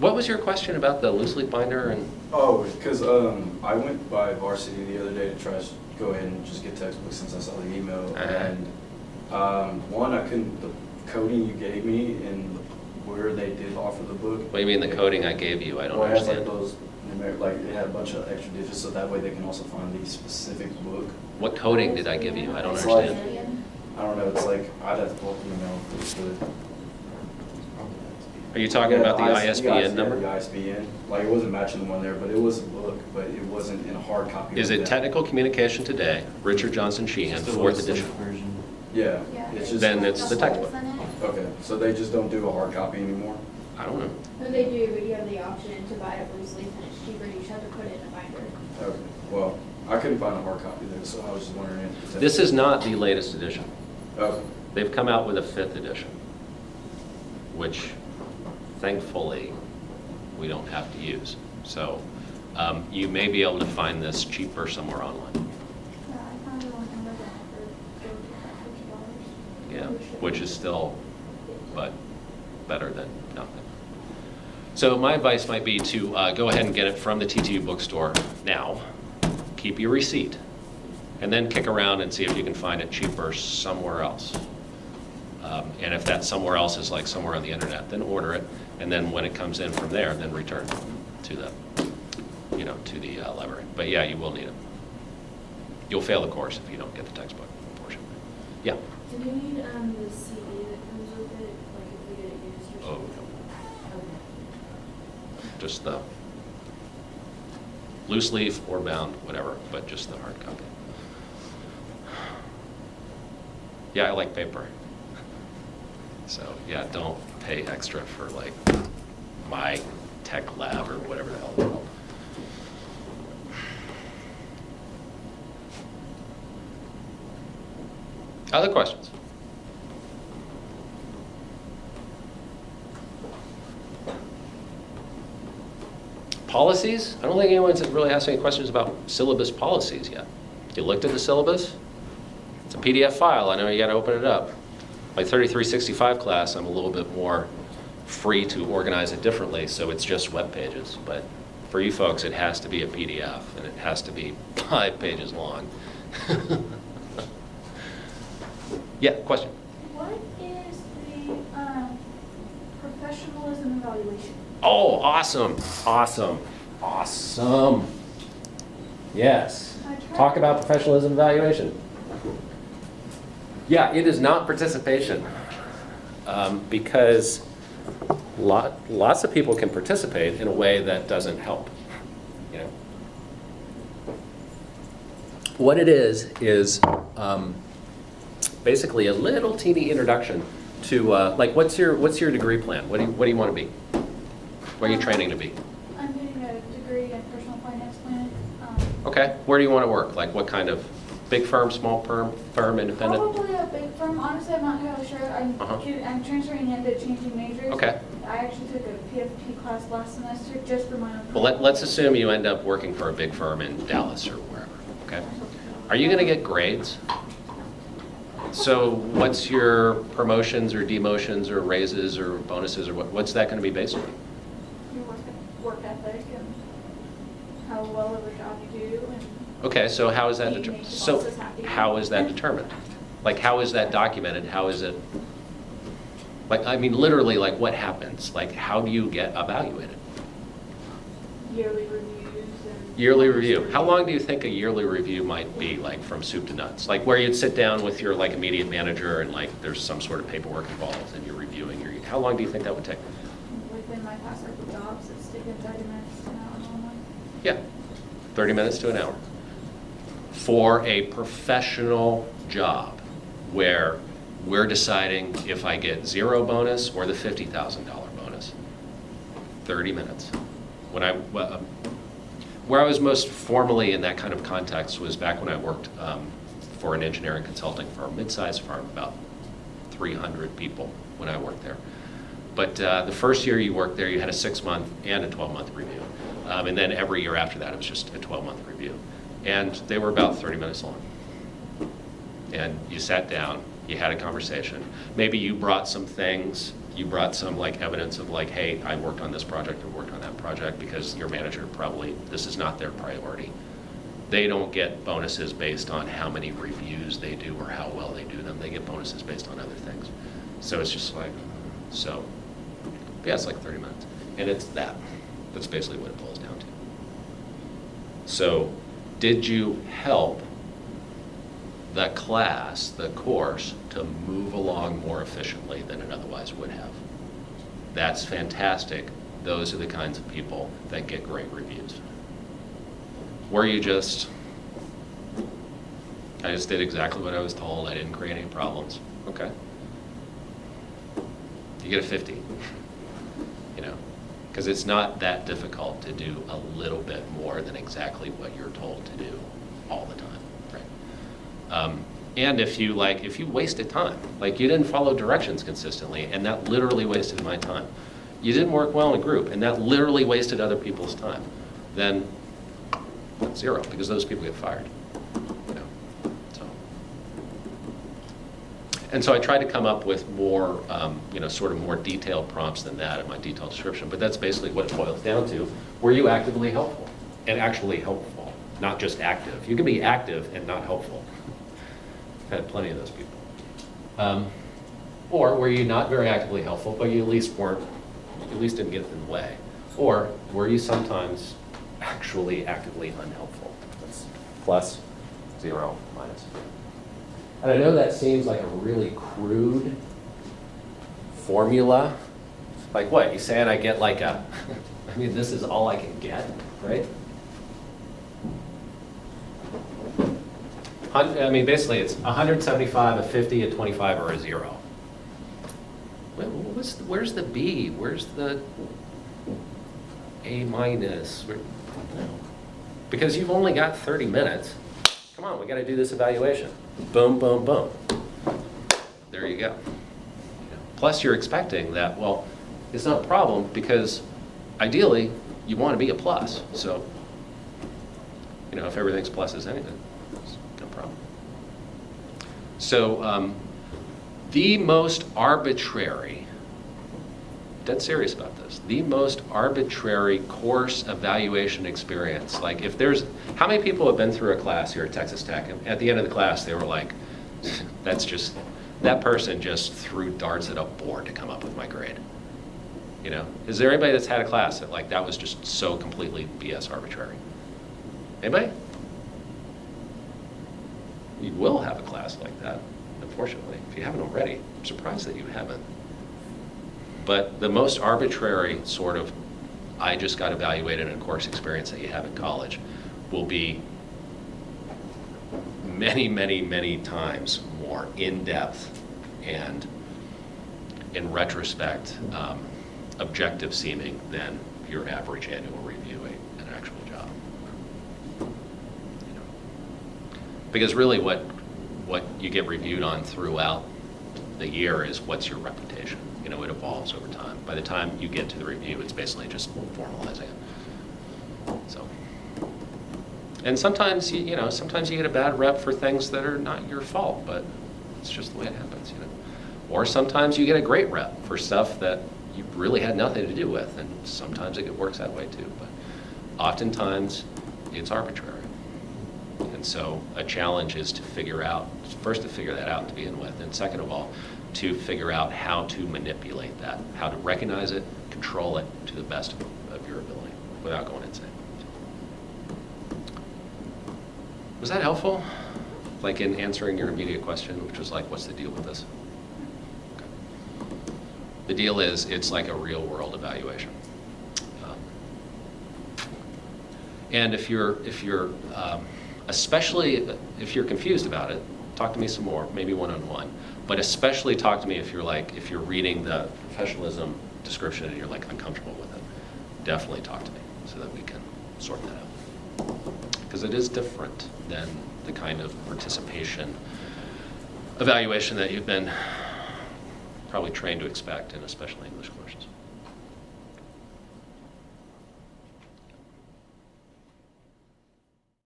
What was your question about the loose leaf binder? And Oh, because I went by Varsity the other day to try to go ahead and just get textbooks since I saw the email. And one, I couldn't, the coding you gave me and where they did offer the book. What do you mean the coding I gave you? I don't well, it has understand. like those, like it had a bunch of extra digits, so that way they can also find the specific book. What coding did I give you? I don't It's understand. like, I don't know, it's like, I'd have to pull up the email. It's the, Are you talking about the ISBN number? The ISBN. Like, it wasn't matching the one there, but it was a book, but it wasn't in a hard copy. Is like it that. Technical Communication Today, Richard Johnson Sheehan, Just a 4th loose edition? leaf version. Yeah, it's just. Then it's the textbook. Okay, so they just don't do a hard copy anymore? I don't know. No, they do, but you have the option to buy it loose leaf and it's cheaper, you just have to put it in a binder. Okay, well, I couldn't find a hard copy there, so I was just wondering if. This is not the latest edition. Okay, They've come out with a 5th edition, which thankfully we don't have to use. So you may be able to find this cheaper somewhere online. Yeah, I found it on Amazon for $50. Yeah, which is still, but better than nothing. So my advice might be to go ahead and get it from the TTU bookstore now. Keep your receipt, and then kick around and see if you can find it cheaper somewhere else. And if that somewhere else is like somewhere on the internet, then order it, and then when it comes in from there, then return to the, to the library. But yeah, you will need it. You'll fail the course if you don't get the textbook portion. Yeah. Do you need the CD that comes with it, like if we get it used or Oh, something? no. Okay. Just the loose leaf or bound, whatever, but just the hard copy. Yeah, I like paper. So yeah, don't pay extra for like my tech lab or whatever the hell it's called. Other questions? Policies? I don't think anyone's really asked any questions about syllabus policies yet. You looked at the syllabus? It's a PDF file. I know you got to open it up. My 3365 class, I'm a little bit more free to organize it differently, so it's just web pages. But for you folks, it has to be a PDF, and it has to be 5 pages long. Yeah, question? What is the professionalism evaluation? Oh, awesome, awesome, awesome. Yes. Talk about professionalism evaluation. Yeah, it is not participation because lots of people can participate in a way that doesn't help. You know, what it is basically a little teeny introduction to like what's your degree plan? What do you want to be? What are you training to be? I'm getting a degree in personal finance planning. Okay, where do you want to work? Like what kind of big firm, small firm, independent? Probably a big firm. Honestly, I'm not entirely sure. I'm transferring into changing majors. Okay. I actually took a PFP class last semester just for my own. Well, let's assume you end up working for a big firm in Dallas or wherever, okay? Are you going to get grades? So what's your promotions or demotions or raises or bonuses or what's that going to be based on? Your work ethic and how well of a job you do. And Okay, so how is that Being determined? made So bosses happy. how is that determined? Like how is that documented? How is it? Like, I mean, literally, like what happens? Like how do you get evaluated? yearly reviews and. Yearly review. How long do you think a yearly review might be, like from soup to nuts? Like where you'd sit down with your like immediate manager and like there's some sort of paperwork involved and you're reviewing your, how long do you think that would take? Within my past circle jobs, it's taken 30 minutes to an hour normally. Yeah, 30 minutes to an hour. For a professional job where we're deciding if I get 0 bonus or the $50,000 bonus. 30 minutes. When where I was most formally in that kind of context was back when I worked for an engineering consulting firm, mid-sized firm, about 300 people when I worked there. But the first year you worked there, you had a 6-month and a 12-month review. And then every year after that, it was just a 12-month review. And they were about 30 minutes long. And you sat down, you had a conversation. Maybe you brought some things you brought some like evidence of like, hey, I worked on this project, I worked on that project, because your manager probably, this is not their priority. They don't get bonuses based on how many reviews they do or how well they do them. They get bonuses based on other things. So it's just like, so, yeah, it's like 30 minutes. And it's that. That's basically what it boils down to. So, did you help the class, the course, to move along more efficiently than it otherwise would have? That's fantastic. Those are the kinds of people that get great reviews. Were you just, I just did exactly what I was told, I didn't create any problems? Okay. You get a 50, you know, because it's not that difficult to do a little bit more than exactly what you're told to do all the time, right? And if you wasted time, like you didn't follow directions consistently, and that literally wasted my time. You didn't work well in a group, and that literally wasted other people's time. Then 0, because those people get fired. You know, so. And so I tried to come up with more, sort of more detailed prompts than that in my detailed description, but that's basically what it boils down to. Were you actively helpful? And actually helpful, not just active. You can be active and not helpful. I've had plenty of those people. Or were you not very actively helpful, but you at least didn't get in the way? Or were you sometimes actually actively unhelpful? That's plus, 0, minus. And I know that seems like a really crude formula. Like what? You saying I get like I mean, this is all I can get, right? I mean, basically it's 175, a 50, a 25, or a 0. Where's the B? Where's the A minus? Because you've only got 30 minutes. Come on, we got to do this evaluation. Boom, boom, boom. There you go. Plus you're expecting that, well, it's not a problem because ideally you want to be a plus. So, if everything's pluses anything, it's no problem. So the most arbitrary, dead serious about this, the most arbitrary course evaluation experience. Like how many people have been through a class here at Texas Tech, and at the end of the class they were like, that person just threw darts at a board to come up with my grade. Is there anybody that's had a class that was just so completely BS arbitrary? Anybody? You will have a class like that, unfortunately. If you haven't already, I'm surprised that you haven't. But the most arbitrary sort of, I just got evaluated in a course experience that you have in college will be many, many, many times more in-depth and, in retrospect, objective seeming than your average annual review in an actual job. Because really what you get reviewed on throughout the year is what's your reputation. It evolves over time. By the time you get to the review, it's basically just formalizing it. So, and sometimes you get a bad rep for things that are not your fault, but it's just the way it happens. Or sometimes you get a great rep for stuff that you really had nothing to do with, and sometimes it works that way too. But oftentimes it's arbitrary. And so a challenge is to figure that out to begin with, and second of all, to figure out how to manipulate that, how to recognize it, control it to the best of your ability without going insane. Was that helpful? Like in answering your immediate question, which was like, what's the deal with this? Okay. The deal is it's like a real world evaluation. And especially if you're confused about it, talk to me some more, maybe one-on-one. But especially talk to me if you're reading the professionalism description and you're uncomfortable with it. Definitely talk to me so that we can sort that out. Because it is different than the kind of participation evaluation that you've been probably trained to expect in especially English courses.